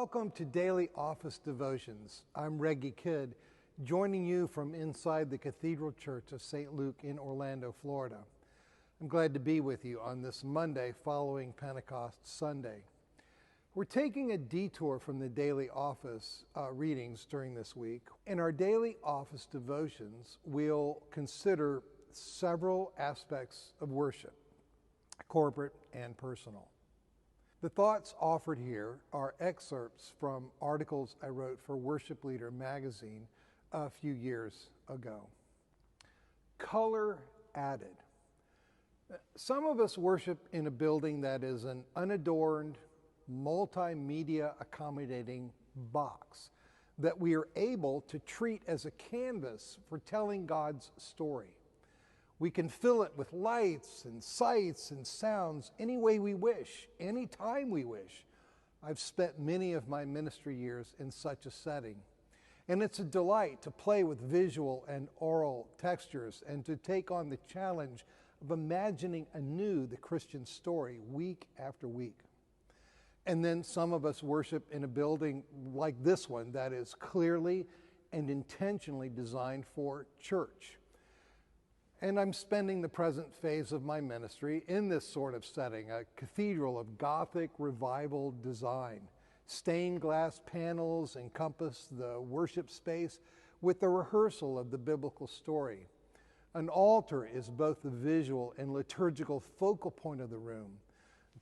Welcome to Daily Office Devotions. I'm Reggie Kidd, joining you from inside the Cathedral Church of St. Luke in Orlando, Florida. I'm glad to be with you on this Monday following Pentecost Sunday. We're taking a detour from the Daily Office readings during this week. In our Daily Office Devotions, we'll consider several aspects of worship, corporate and personal. The thoughts offered here are excerpts from articles I wrote for Worship Leader magazine a few years ago. Color added. Some of us worship in a building that is an unadorned, multimedia accommodating box that we are able to treat as a canvas for telling God's story. We can fill it with lights and sights and sounds any way we wish, any time we wish. I've spent many of my ministry years in such a setting. And it's a delight to play with visual and oral textures and to take on the challenge of imagining anew the Christian story week after week. And then some of us worship in a building like this one that is clearly and intentionally designed for church. And I'm spending the present phase of my ministry in this sort of setting, a cathedral of Gothic revival design. Stained glass panels encompass the worship space with the rehearsal of the biblical story. An altar is both the visual and liturgical focal point of the room.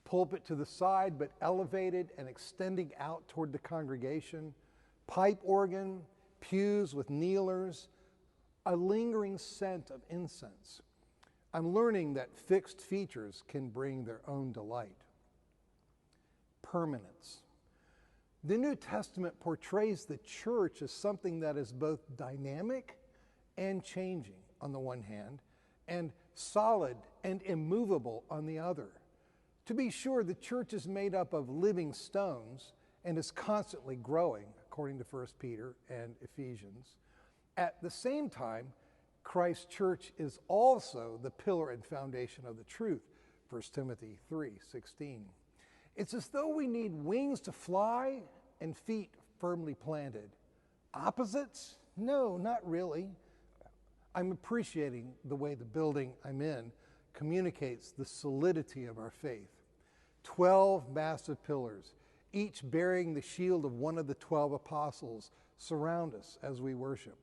Pulpit to the side, but elevated and extending out toward the congregation. Pipe organ, pews with kneelers, a lingering scent of incense. I'm learning that fixed features can bring their own delight. Permanence. The New Testament portrays the church as something that is both dynamic and changing on the one hand, and solid and immovable on the other. To be sure, the church is made up of living stones and is constantly growing, according to 1 Peter and Ephesians. At the same time, Christ's church is also the pillar and foundation of the truth, 1 Timothy 3:16. It's as though we need wings to fly and feet firmly planted. Opposites? No, not really. I'm appreciating the way the building I'm in communicates the solidity of our faith. 12 massive pillars, each bearing the shield of one of the 12 apostles, surround us as we worship.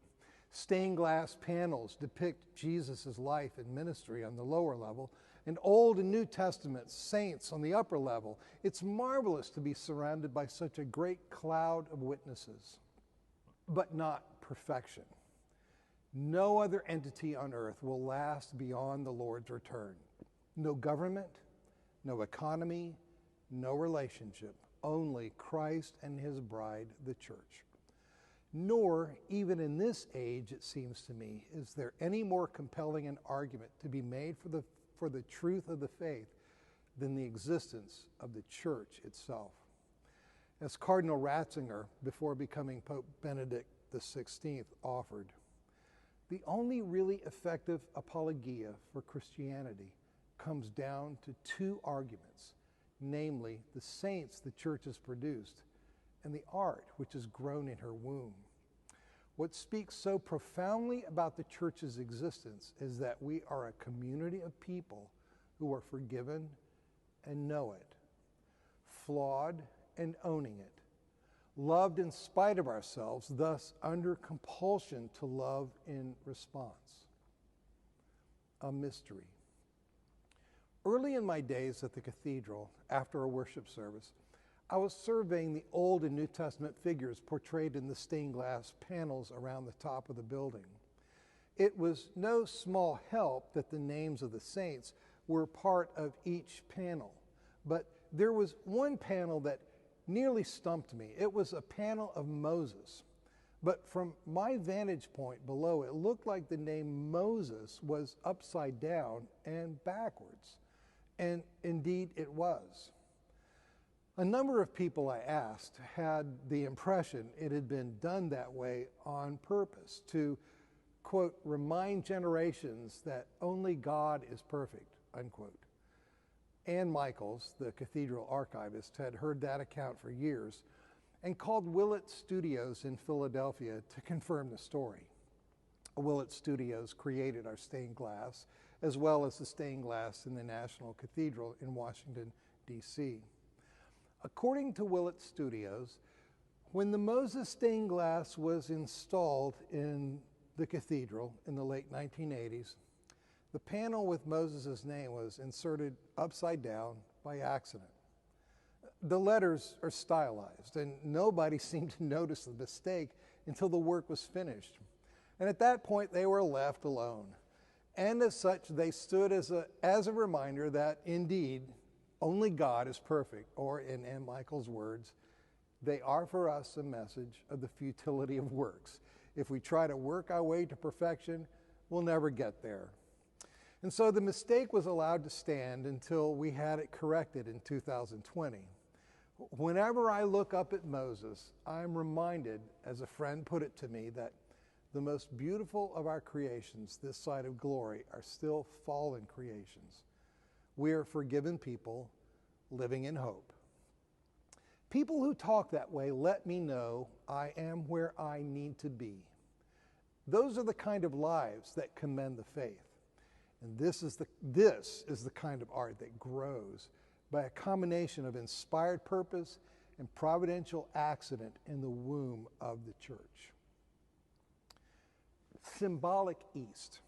Stained glass panels depict Jesus' life and ministry on the lower level, and Old and New Testament saints on the upper level. It's marvelous to be surrounded by such a great cloud of witnesses, but not perfection. No other entity on earth will last beyond the Lord's return. No government, no economy, no relationship, only Christ and his bride, the church. Nor, even in this age, it seems to me, is there any more compelling an argument to be made for the truth of the faith than the existence of the church itself. As Cardinal Ratzinger, before becoming Pope Benedict XVI, offered, the only really effective apologia for Christianity comes down to two arguments, namely the saints the church has produced and the art which has grown in her womb. What speaks so profoundly about the church's existence is that we are a community of people who are forgiven and know it, flawed and owning it, loved in spite of ourselves, thus under compulsion to love in response. A mystery. Early in my days at the cathedral, after a worship service, I was surveying the Old and New Testament figures portrayed in the stained glass panels around the top of the building. It was no small help that the names of the saints were part of each panel, but there was one panel that nearly stumped me. It was a panel of Moses, but from my vantage point below, it looked like the name Moses was upside down and backwards, and indeed it was. A number of people I asked had the impression it had been done that way on purpose to, quote, remind generations that only God is perfect, unquote. Ann Michaels, the cathedral archivist, had heard that account for years and called Willett Studios in Philadelphia to confirm the story. Willett Studios created our stained glass, as well as the stained glass in the National Cathedral in Washington, D.C. According to Willett Studios, when the Moses stained glass was installed in the cathedral in the late 1980s, the panel with Moses' name was inserted upside down by accident. The letters are stylized, and nobody seemed to notice the mistake until the work was finished. And at that point, they were left alone. And as such, they stood as a reminder that indeed, only God is perfect, or in M. Michael's words, they are for us a message of the futility of works. If we try to work our way to perfection, we'll never get there. And so the mistake was allowed to stand until we had it corrected in 2020. Whenever I look up at Moses, I'm reminded, as a friend put it to me, that the most beautiful of our creations this side of glory are still fallen creations. We are forgiven people living in hope. People who talk that way let me know I am where I need to be. Those are the kind of lives that commend the faith. And this is the kind of art that grows by a combination of inspired purpose and providential accident in the womb of the church. Symbolic East.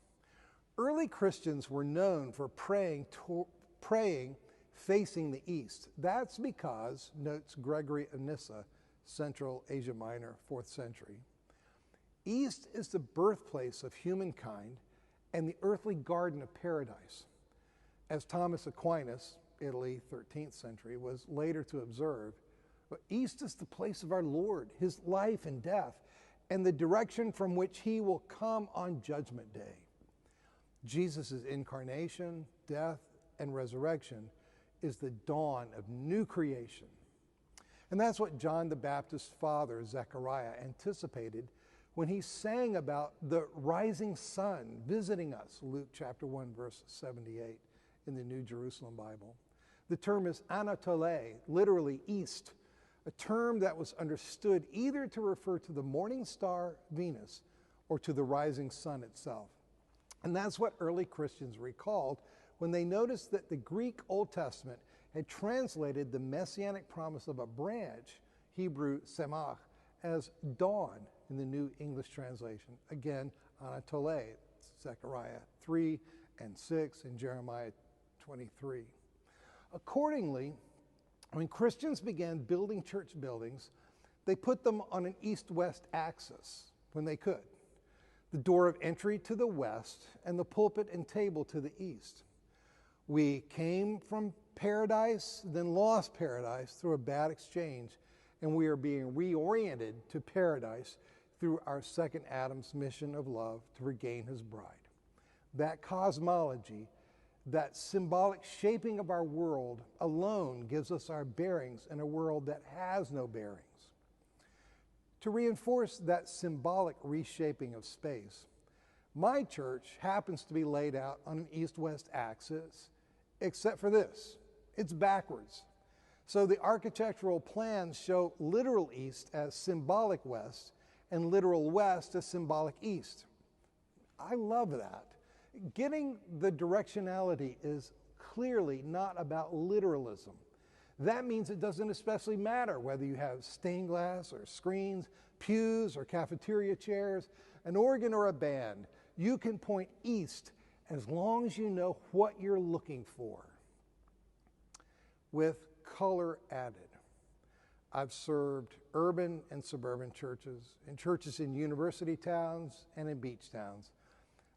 Early Christians were known for praying facing the east. That's because, notes Gregory of Nyssa, Central Asia Minor, 4th century, east is the birthplace of humankind and the earthly garden of paradise. As Thomas Aquinas, Italy, 13th century, was later to observe, east is the place of our Lord, his life and death, and the direction from which he will come on Judgment Day. Jesus' incarnation, death, and resurrection is the dawn of new creation. And that's what John the Baptist's father, Zechariah, anticipated when he sang about the rising sun visiting us, Luke chapter 1, verse 78 in the New Jerusalem Bible. The term is Anatole, literally east, a term that was understood either to refer to the morning star Venus or to the rising sun itself. And that's what early Christians recalled when they noticed that the Greek Old Testament had translated the messianic promise of a branch, Hebrew semach, as dawn in the New English translation. Again, Anatole, Zechariah 3 and 6, and Jeremiah 23. Accordingly, when Christians began building church buildings, they put them on an east-west axis when they could. The door of entry to the west and the pulpit and table to the east. We came from paradise, then lost paradise through a bad exchange, and we are being reoriented to paradise through our second Adam's mission of love to regain his bride. That cosmology, that symbolic shaping of our world alone gives us our bearings in a world that has no bearings. To reinforce that symbolic reshaping of space, my church happens to be laid out on an east-west axis, except for this. It's backwards. So the architectural plans show literal east as symbolic west and literal west as symbolic east. I love that. Getting the directionality is clearly not about literalism. That means it doesn't especially matter whether you have stained glass or screens, pews or cafeteria chairs, an organ or a band. You can point east as long as you know what you're looking for. With color added. I've served urban and suburban churches, and churches in university towns and in beach towns.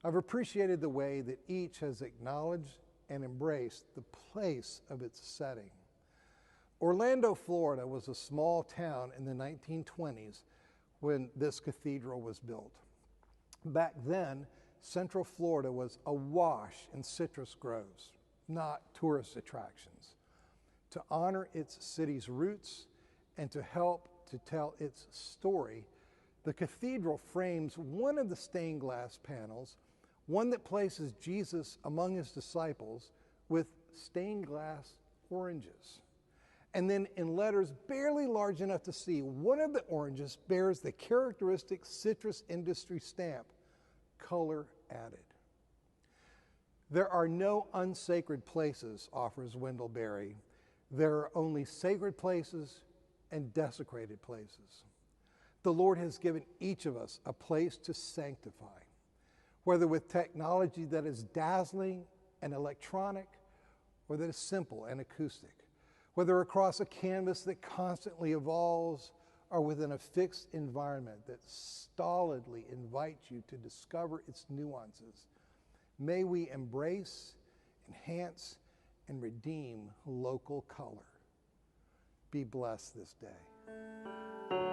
I've appreciated the way that each has acknowledged and embraced the place of its setting. Orlando, Florida was a small town in the 1920s when this cathedral was built. Back then, Central Florida was awash in citrus groves, not tourist attractions. To honor its city's roots and to help to tell its story, the cathedral frames one of the stained glass panels, one that places Jesus among his disciples, with stained glass oranges. And then in letters barely large enough to see, one of the oranges bears the characteristic citrus industry stamp, color added. There are no unsacred places, offers Wendell Berry. There are only sacred places and desecrated places. The Lord has given each of us a place to sanctify, whether with technology that is dazzling and electronic or that is simple and acoustic, whether across a canvas that constantly evolves or within a fixed environment that stolidly invites you to discover its nuances. May we embrace, enhance, and redeem local color. Be blessed this day.